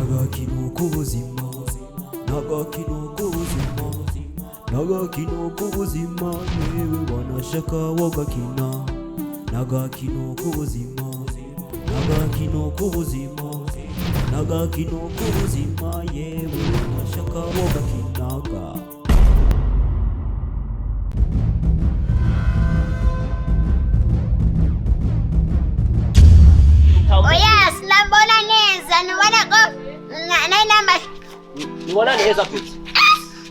Nagakino k'ubuzima, nagakino k'ubuzima, nagakino k'ubuzima, yewe wanashaka wagakina. Nagakino k'ubuzima, nagakino k'ubuzima, nagakino k'ubuzima, yewe wanashaka wagakinaga. Oya, sinabona neza, nubona ko nai namba. Nibona neza kuti.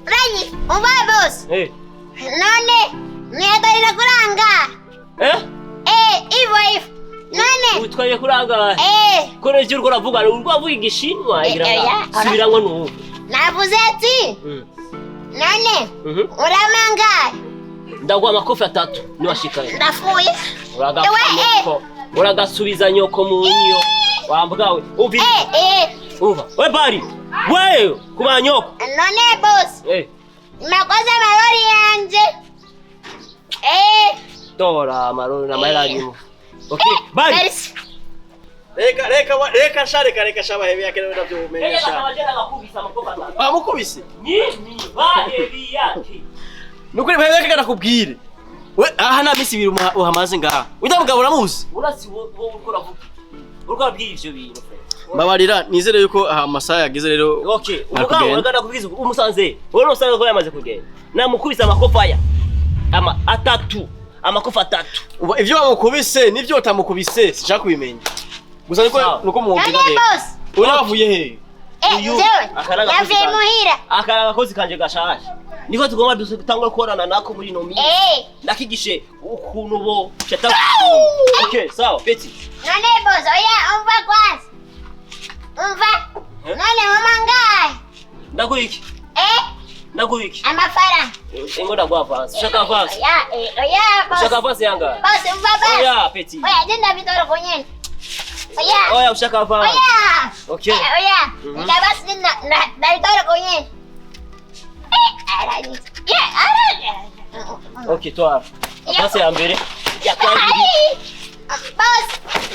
Ranyi, umva boss. None, niyagarira kuranga. Ivo. None. Utwaye kuranga. Kore cyo urwo ravuga urwavuga igishinwa igira. Subirango nubu. Navuze ati. None. Uramanga. Ndagwa amakofi 3 niwashikaye. Ndafuye. Uragasubiza nyoko munyo wambwawe uvi uva we bari we kuba nyoko none boss nakoze marori yanje dora marori na mayarimo okay bari reka shaba hebi yake nabyo umenyesha amukubise nini bahebi yake nukuri hebi yake nakubwire we aha na misi biri uhamaze ngaha udamugabo uramuzi urasi wo ukora vuga urwa bw'ivyo bintu babarira nizere yuko aha masaya yageze rero okay ubugabo uragana kubwiza umusanze wowe usanga ko yamaze kugenda namukubise amakofa aya amakofa 3 ivyo bamukubise nivyo utamukubise sishaka kubimenya gusa nuko muwumvira rero uravuye he uyu yavuye muhira akaraga kozi kanje gashasha niko tugomba dutangura korana nako muri no minsi nakigishe ukuntu bo chata okay sawa peti none bozo ya umva kwanza umva none mama ndaguiki ndaguiki amafaranga ingo ndagwa avance shaka avance oya boss shaka avance yanga boss umva boss oya peti oya jenda vitoro konyeni oya ushaka avance oya okay oya ndabasi na vitoro konyeni okay twara avance ya mbere ya kabiri boss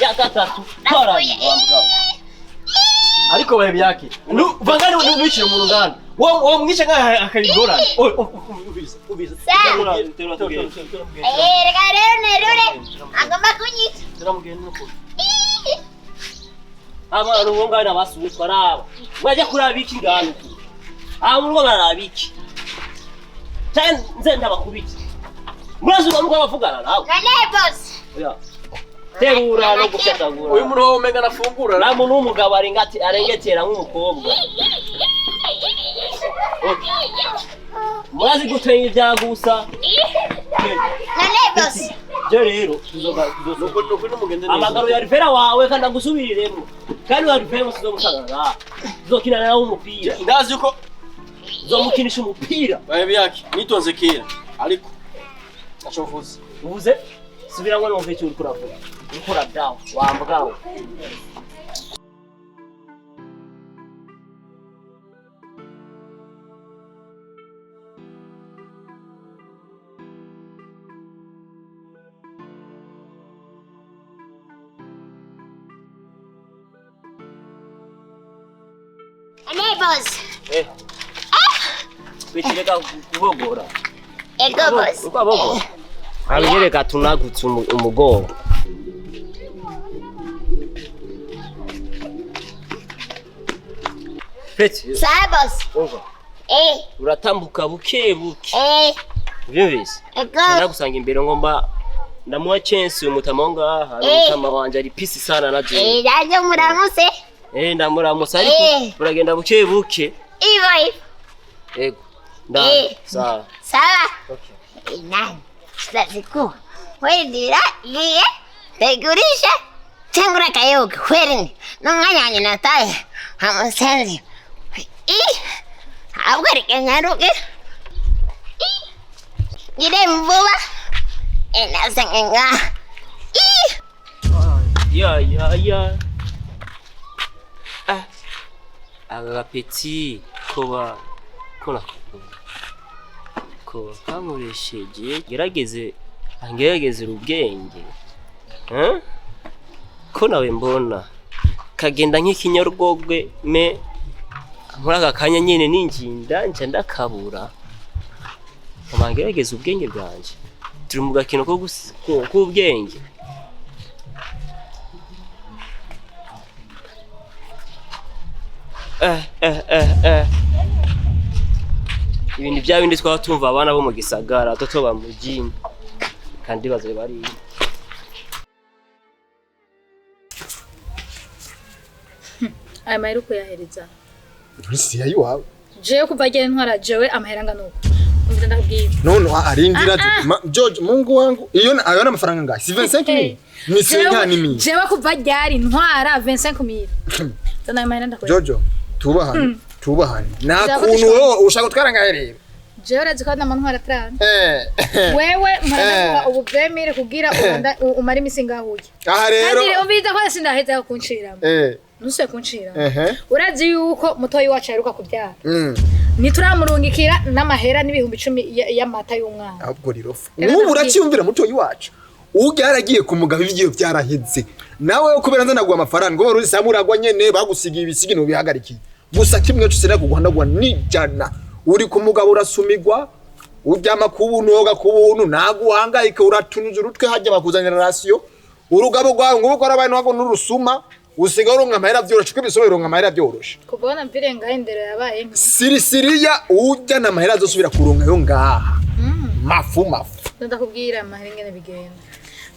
ya gatatu twara ariko bahe byake vangani n'ubishira mu rungano wo mwishe nka akabigora ubisa reka rero nerure agomba kunyita turamugenda nuko aba rubonga na basubitwa nabo mwaje kurabiki ngano murugo barabiki nze ndabakubiki murazi umuntu abavugana nawe nane boss oya terura no gushatagura uyu muntu womenga nafungura na muntu w'umugabo arengetera nk'umukobwa murazi gutwenga ibyago gusa nane boss je rero tuzoga amagaro ya rivera wawe kandi agusubiriremo kandi wa rivera sizomusanga zokina nawe umupira ndazi uko zomukinisha umupira bahe byake nitonze kera ariko nashovuze uvuze subiramo no mve cyo uri kuravuga ukora dawo wambwawe boss bitireka kubogora ego boss ukabogora abireka tunagutse umugongo peti sa boss over uratambuka buke byumvise ego ndagusanga imbere ngomba ndamuha chance umutamonga harutama wanje ari pisi sana na je yaje muramuse ndamuramutse ariko uragenda buke ivo ego sawa sawa okay nani laziko wedira ye tegurisha tengura kayoga kwerini nonganyanye nataye hamusenzi abwereke nyaruke ngire mvuba enasenga ya agapeti koba kamuresheje gerageze ubwenge ko nawe mbona kagenda nk'ikinyorogwe me muri aka kanya nyene ninginda nca ndakabura amangerageza ubwenge bwanje turi mu gakino ko k'ubwenge ibintu bya bindi twaba tumva abana bo mu gisagara toto bamujini kandi bazobe bari aya mahera uko yahereza Isi yayi wawe. jewe kuva agenda ntwara jewe amahera ngana uko umva ndakubwira None arindira George Mungu wangu iyo ayona amafaranga ngahe 25,000 ni senga ni mi jewe kuva ryari ntwara 25,000 zana aya mahera ndakubwira Jojo tubahane nakuntu wowe ushaka gutwara ngahe rero jewe urazi ko ntwara 30 wewe mpara ubu bwemere kugira umara imisinga huye aha rero kandi umbiza ko sindaheza kunshiramo nuse kunshira urazi yuko mutoyi wacu yaruka kubyara nituramurungikira n'amahera n'ibihumbi 10 y'amata y'umwana ahubwo rirofa ubu uracyumvira mutoyi wacu ugaragiye kumugaba ivyo byaraheze nawe kubera nza naguha amafaranga ngo ruzi samuragwa nyene bagusigiye ibisigi no bihagarikiye gusa kimwe cyo sera kuguhandagwa nijana uri kumugaba urasumigwa uryama kubuntu woga kubuntu naguhangayike uratunuza urutwe hajya bakuzanira ratio urugabo rwawe ngo uko arabantu hago n'urusuma usiga uronka amahera byoroshe kwibisobe uronka amahera byoroshe kubona mpire ngahe ndero yabaye siriya ujya na amahera azosubira kuronka yo ngaha mafu ndakubwira amahera ngene bigenda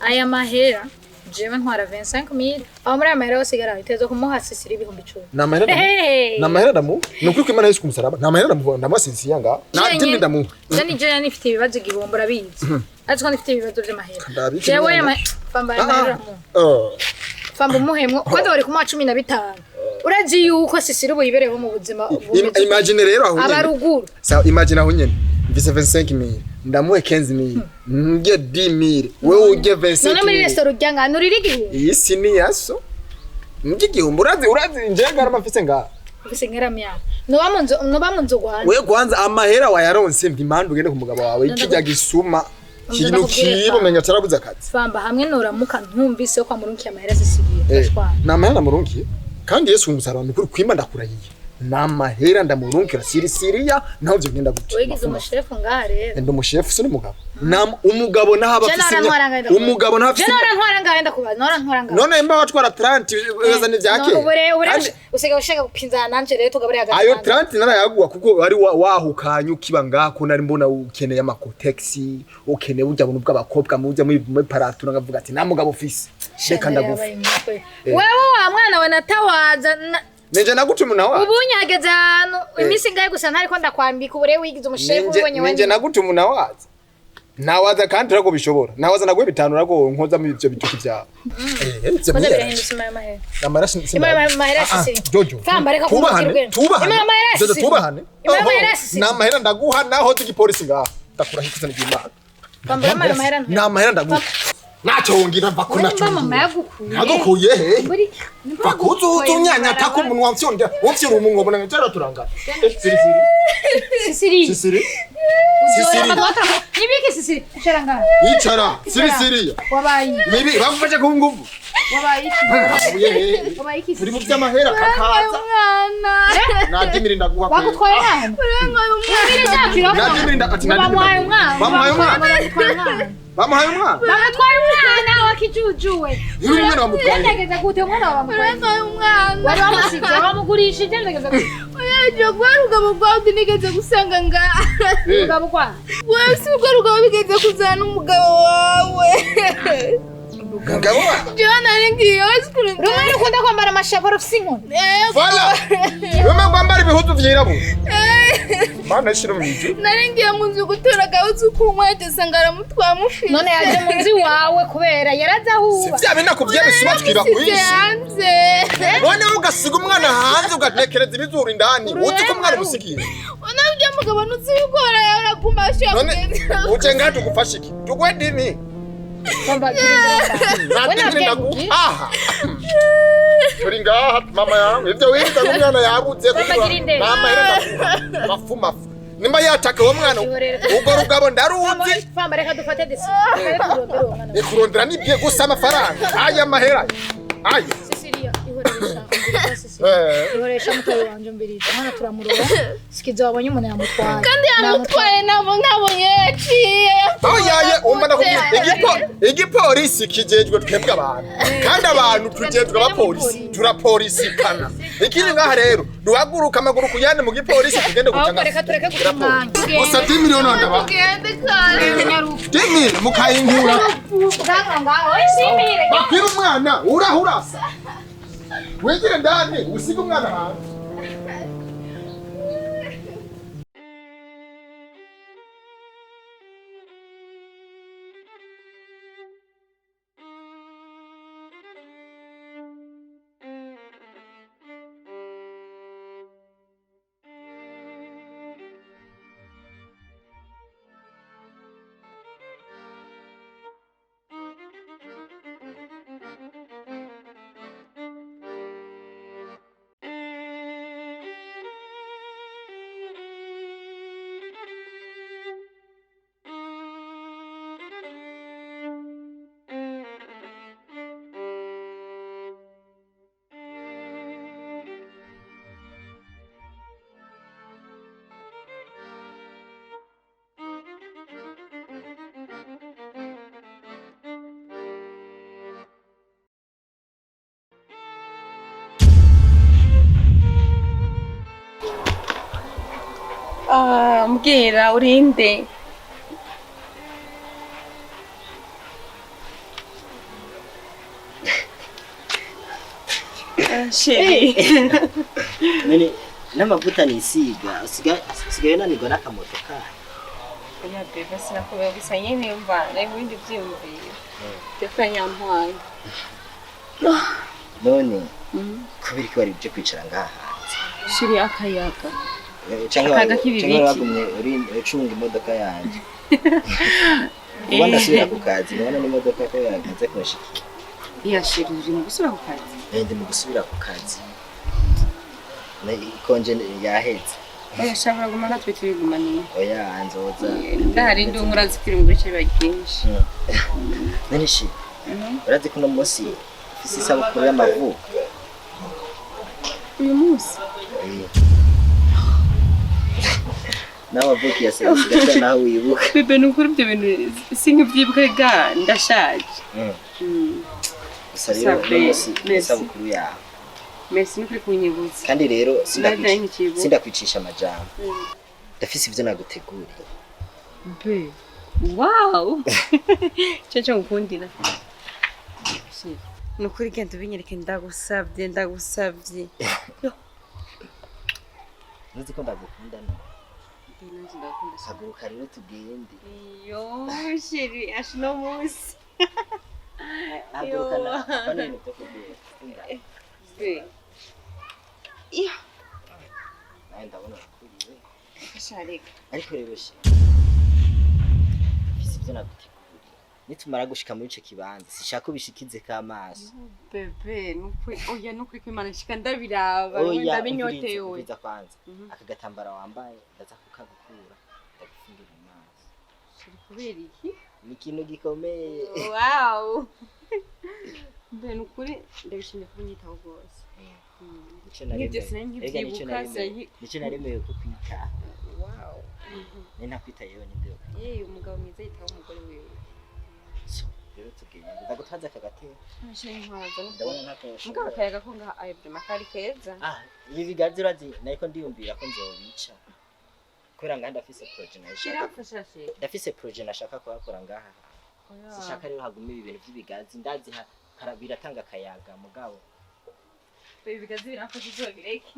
aya mahera jewe ntwara 25,000 aho muri amahera osigara itezo kumuha sisiri ibihumbi 10 na mahera damu nuko kwimana Yesu kumusaraba na mahera ndamusisi yanga na ndimi damu zani je nifite ibibazo igihombo rabizi aziko nifite ibibazo by'amahera jewe pamba Famba muhemwo kwanda wari kuma 15 urazi yuko sisiri ubuyibereho mu buzima imagine rero aho abaruguru sawa imagine aho nyene mvise 25,000 ndamuhe 15,000 nge 10,000 wewe uje 25,000 none muri restaurant ryanga nuririgi isi ni yaso ngiki urazi njega aramafise nga ufise ngera mya no bamunzo gwana wewe kwanza amahera wayaronse mbimandu ugende ku mugabo wawe ikijya gisuma kintu kibo menya tarabuza akazi famba hamwe noramuka ntumvise ko amurunkiye amahera sisigiye na amahera murunkiye kandi Yesu umusaraba nukuri kwima ndakurahiye na amahera ndamurunkira siriya naho byo ngenda gute wegize umushefu ngaha rero ndo umushefu suri mugabo umugabo naho abafise umugabo naho afise nora ntwara ngahe ndakubaza nora ntwara ngahe none mba watwara 30 wazane vyake usiga ushaka gupinza nanje rero tugabure hagati ayo 30 narayaguwa kuko ari wahukanye ukiba ngako nari mbona ukeneye amakoteksi ukeneye burya buntu bw'abakobwa mujya muri paratura ngavuga ati na mugabo ufise reka ndagufa wewe wa mwana we natawaza Neje nagutuma nawa ubunyageze hano imisi ngaye gusa ntari ko ndakwambika ubure wigize umushefu ubonye wanje neje nagutuma nawaza nawaza kandi rako bishobora nawaza nagwe bitanu rako nkoza mu ivyo bituki byawe koze birahindutse mahera amara mahera sisi Jojo famba reka kumukirwe Jojo tubahane na mahera ndaguha naho tugipolisi ngaha ndakurahikiza n'Imana famba mahera na mahera ndaguha Nachongira bakuna cyo. Mama yagukuye. Agukuye he? Bakuzu tunyanya takumunwa mfyonde. Wofye rumungo bona ngitara turanga. Sisiri. Nibiki sisiri? Charanga. Ichara. Sisiri. Wabayi. Nibi bamufashe ku nguvu. Wabayi. Wabayi. Uri mu by'amahera kakaza. Nadimiri ndaguha. Bakutwaye nani? Nadimiri ndakati nadimiri. Bamuhaye umwana. Bamuhaye umwana. Bagatwaye umwana wakijujuwe. Uri umwana bamutwaye. Ndageze gute umwana bamutwaye umwana. Wari wamusize wamugurishije ndageze gute. Oya gwaruga mugwandi nigeze gusanga nga. Umugabo kwa. Wewe si gwaruga bigeze kuzana umugabo wawe. Ngabo wa. Jona ngiye wasikuru. Rumwe ukunda kwambara amashaparo sinko. Voilà. Rumwe kwambara ibihuzu vyirabo. Mana shiro mije. Narengiye munzu gutora gawuzu kumwaje sangara mutwa mufi. None yaje munzi wawe kubera yarazahuba. Sivya bina kuvyebesuma twirakwisi. Hanze. None ugasiga umwana hanze ugatekereza ibizuru indani. Uzi ko umwana umusigiye. Onabye mugabo nuzi ukora yarakumasha. None uje ngati ugufasha iki? Tugwe dini. Kwamba girindira. Aha. Turi ngaha mama yangu ivyo wiza umwana yabuze mama era mafuma nimba yataka uwo mwana ubwo rugabo ndaruzi famba reka dufate disi kurondera nibye gusa amafaranga aya mahera aya Sisiria ihoresha mutari wanje mbirije hano turamuroba sikiza wabonye umuntu yamutwaye kandi yamutwaye nabonye yaciye oyaye umva nakubwiye igipolisi kijejwe twebwe abantu kandi abantu tujejwe abapolisi turapolisikana ikindi ngaha rero duhaguruka amaguru kuyane mu gipolisi tugende gucanga reka tureke gucanga gusa 10 miliyoni ndaba tugende kare nyarufu 10 miliyoni mukayinkura uganga ngaho ishimire bakira umwana urasa wegere ndani usiga umwana hanze mbwira urinde sheri none n'amavuta nisiga usigaye nanirwa n'akamoto kayo oya bebe sinakubera gusa nyene mva nayo ibindi vyiyumviro telefone yampaye none kubera ko wari uje kwicara ngaha hanze sheri akayaga cyangwa wagumye uri ucunga imodoka yanjye ubona asubira ku kazi nabona n'imodoka ko yagaze kunshikira iya sheri uri mu gusubira ku kazi ndi mu gusubira ku kazi ikonje yahetse oya shabura guma natwe tubigumaniye oya nzoza ndahari ndi umurazi kiri mu bice baginshi none shi urazi ko no munsi ufise isabukuru y'amavuko uyu munsi nawe avuka yasenga nawe wibuka bebe nukuri ibyo bintu sinkibyibuka ndashaje gusa rero munsi isabukuru yawe merci nukuri kunyibutsa kandi rero sindakwicisha amajambo ndafise ivyo naguteguriye be wow cyo ngukundira nukuri genda ubinyereke ndagusavye uzi ko ndagukunda no haguruka rero tugende yo sheri ashino munsi haguruka na panene to kugenda iya ndabona kuriwe shareka ariko rero she ivyo naguteguriye nitumara gushika muri ico kibanza sishaka ubishikize kamaso bebe nukuri oya nukuri kwimana shika ndabiraba ndabinyoteye oya biza kwanza akagatambara wambaye ndaza kukagukura ndagufungira amaso shiri kubera iki ni ikintu gikomeye wow be nukuri ndabishimye kunyitaho rwose nico naremewe kukwita wow ni nakwita yewe nindeo umugabo mwiza yitaho umugore wewe rero tugende ndagutaza akagatera ndabona ntako mugabo kayaga ko ngaha ayebye makari keza ibi bigazi urazi nayiko ndiyumvira ko nzobica kubera nganda afise projet ndafise projet nashaka kuhakora ngaha sishaka rero haguma ibi bintu by'ibigazi ndazi biratanga akayaga mugabo ibi bigazi birafasha izobireke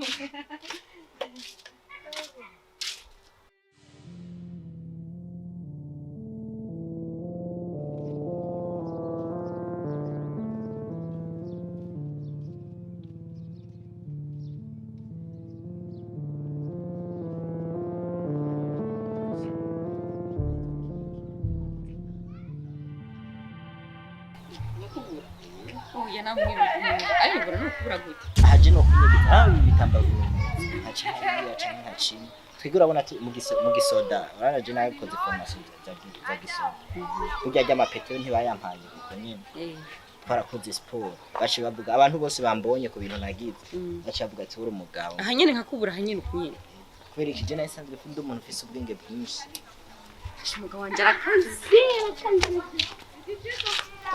ayobora no kubura gute aje no kunyegeza bitamba ntaci twigura bona mu gisoda uranaje nayo koze formation za gisoda kurya rya mapeto ntibayampaye kuko nyene twarakoze siporo bace bavuga abantu bose bambonye ku bintu nagize bace bavuga ati uri umugabo ahanyene nkakubura ahanyene kunyene kubera iki je nasanzwe mfite umuntu ufise ubwenge bwinshi umugabo wanje arakaze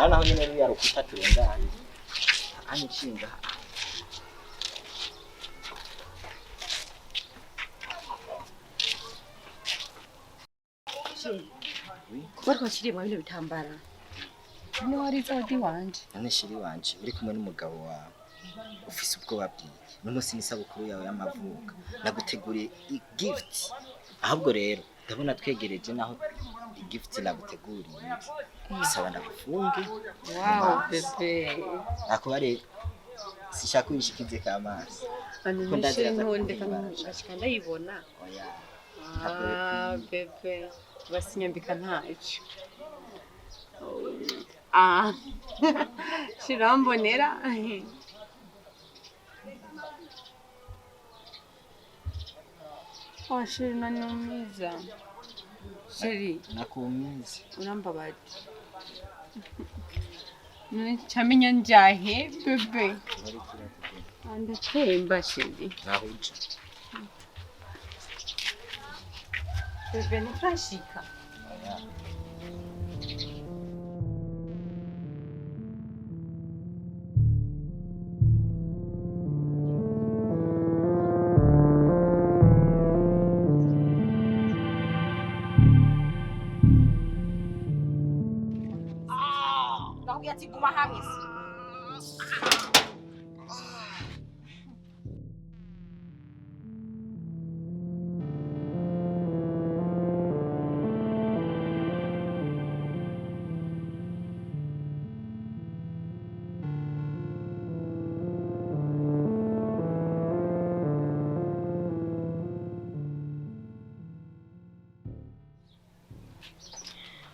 naho nyene rero yarukuta turengana anishinga kuba twakiriye mu bino bitambara ni wari zodi wanje none shiri wanje uri kumwe n'umugabo wawe ufise ubwoba bwiki n'umunsi n'isabukuru yawe y'amavuka naguteguriye gift ahubwo rero ndabona twegereje naho gift naguteguriye bisaba ndagufunge wow bebe akuba rero sishaka uyishikize kamazi ko ndazira ntonde kashika ndayibona oya bebe basinyambika ntacu shirambonera shiri nanumiza shiri nakumiza urambabaje ncamenya njahe bebe ndatemba shiri nahuja bebe nifashika Guma hamwe.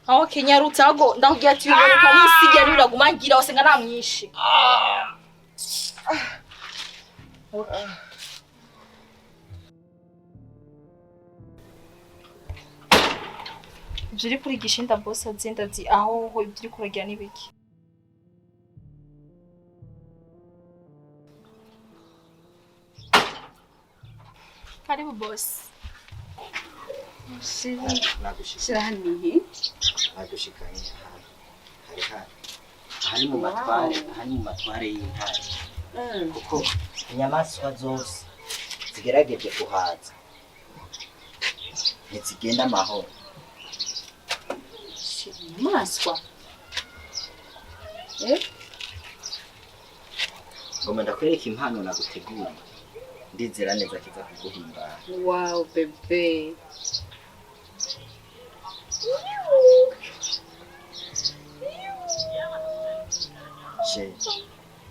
aho kenyarutse ago ndakugira ati uboneka musigiye niragumangira wose nga namwishe Jiri kuri gishinda boss azinda zi aho ho ibiri kuragira nibiki Karibu boss shirahanihi nagushikanye hari mu matware y'intare kuko inyamaswa zose zigerageje kuhaza ntizigenda amahoro inyamaswa ngoma ndakwereka impano nagutegura ndizera neza kiza kuguhimbara wow bebe she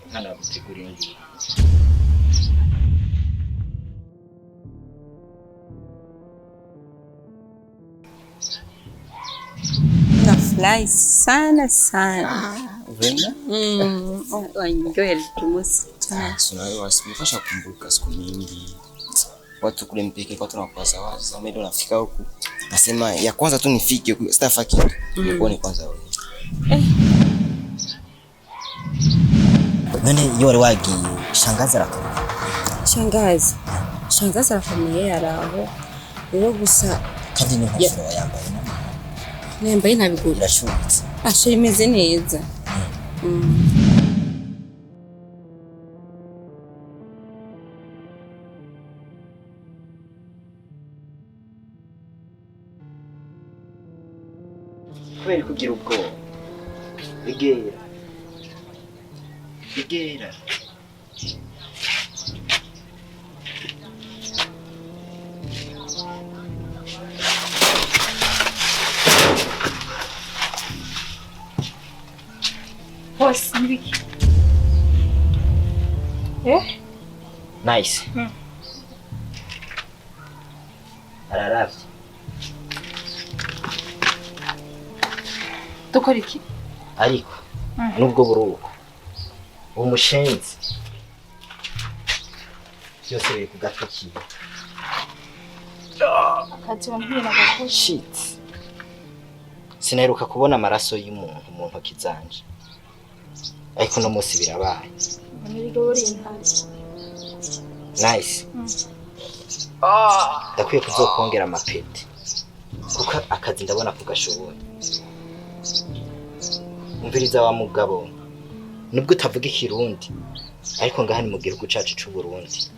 impano nagutegura ngiyi nafurahi sana sana Vema? Wanjoel tumusi Wasimifasha kumbuka siku mingi. Watu kule mpeke kwa tunakuwaza waza. Mimi ndo nafika huku. Nasema ya kwanza tu nifike huku. Sitafa kitu. Nikuone kwanza wewe. None yore wagi shangazi arako. Shangazi arafamiye yaraho. Rero gusa Kandi ni nkofero yambaye. Nembaye ntabigura. Irashubitse. Ashe imeze neza. Kubera kugira ubwoba bigera boss nibiki nice araravye dukora iki ariko nubwo buruko umushenzi byose biri kugatwe kiwe akazi wambwiye nagakoze shit sinaheruka kubona amaraso y'umuntu mu ntoki zanje ariko no munsi birabaye. Nice. Ndakwiye kuzokongera amapeti kuko akazi ndabona kugashoboye. Umviriza wa mugabo, nubwo utavuga ikirundi ariko ngaha ni mu gihugu cacu c'u Burundi.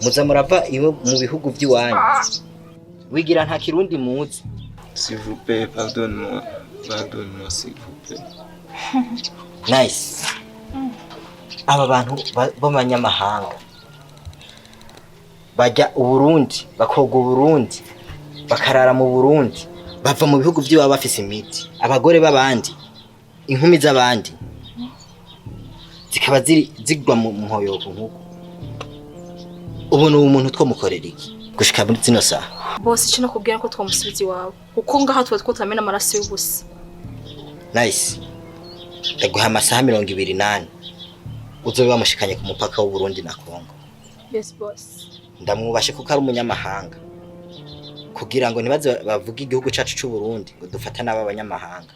Muza murava iwe mu bihugu by'iwanyu wigira nta kirundi muzi. S'il vous plaît, pardonne-moi, s'il vous plaît. Nice. Aba bantu b'abanyamahanga bajya Uburundi, bakoga Uburundi, bakarara mu Burundi, bava mu bihugu by'iwabo bafise imiti. Abagore b'abandi, inkumi z'abandi zikaba zigwa mu mhoyoko nkuko. Ubu ni umuntu twomukorera iki gushika muri zino saha? Boss cyo nakubwira ko twamusubiza iwawe kuko ngaha tuba twutamena amaraso y'ubusa. Nice. Ndaguha amasaha 28 uzobe bamushikanye ku mupaka w'u Burundi na Kongo. Yes boss. Ndamwubashe kuko ari umunyamahanga kugira ngo nibaze bavuga igihugu cacu c'u Burundi ngo dufata n'aba banyamahanga.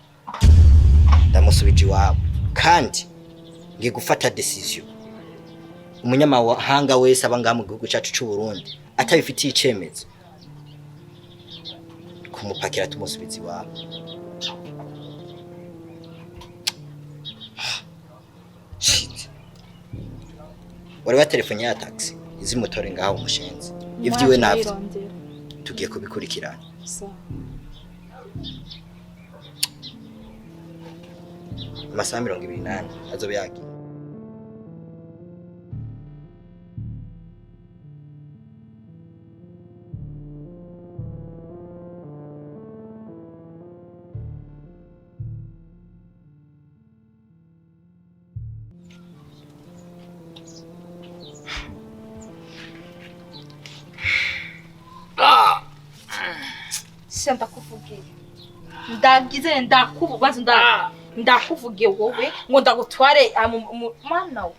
Ndamusubije iwabo kandi ngiye gufata decision. Umunyamahanga wese abanga mu gihugu cacu c'u Burundi atabifitiye icemeza kumupakira tumusubiza iwabo. Wari wa telefone ya taxi izi motore ngaho umushenzi ivyiwe navyo tugiye kubikurikirana. Amasaha 28 azobe yagiye. Senta kuvugira. Ndagize ndakubaza ndakuvugiye wowe ngo ndagutware mana we.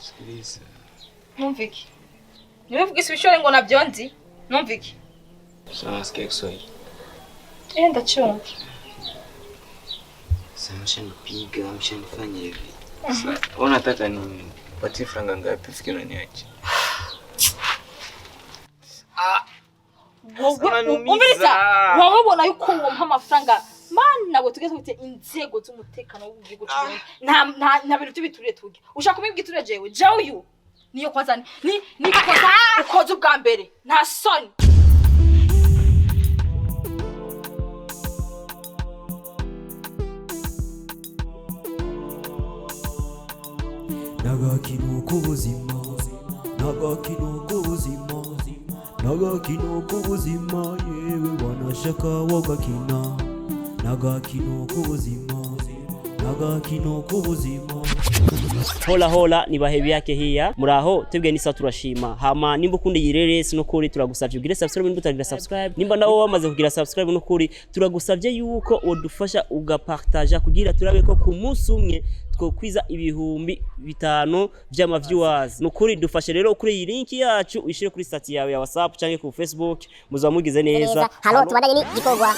Sikiliza. Numviki. Nivuga ibishore ngo nabyonzi. Numviki. Sawa sikia Kiswahili. Ndachonga. Sasa mshanipiga, mshanifanya hivi. Sasa unataka nini? Patie franga ngapi fikiri unaniacha? Umviriza wowe ubona yuko uwo mpa amafaranga mana we tugeze gute inzego z'umutekano w'igihugu cy'u nta bintu tubituriye tuge ushaka kubibwitura jewe uyu niyo kwanza ni koza ukoze ubwa mbere nta soni. Nagakino k'ubuzima, nagakino k'ubuzima, nagakino k'ubuzima, yewe wanashaka wagakina. Nagakino k'ubuzima, nagakino k'ubuzima. Hola hola ni bahebi yake hiya muraho tebwe nisa turashima hama nimba ukundi yirere sinokuri turagusavye ugire subscribe nimba utagira subscribe nimba nawo wamaze kugira subscribe nokuri turagusavye yuko odufasha ugapartager kugira turabe ko ku munsi umwe twokwiza ibihumbi 5 vy'ama viewers nokuri dufashe rero kuri iyi link yacu uyishire kuri stat yawe ya WhatsApp canke ku Facebook muzamugize neza. Halo tubandanye ni gikorwa.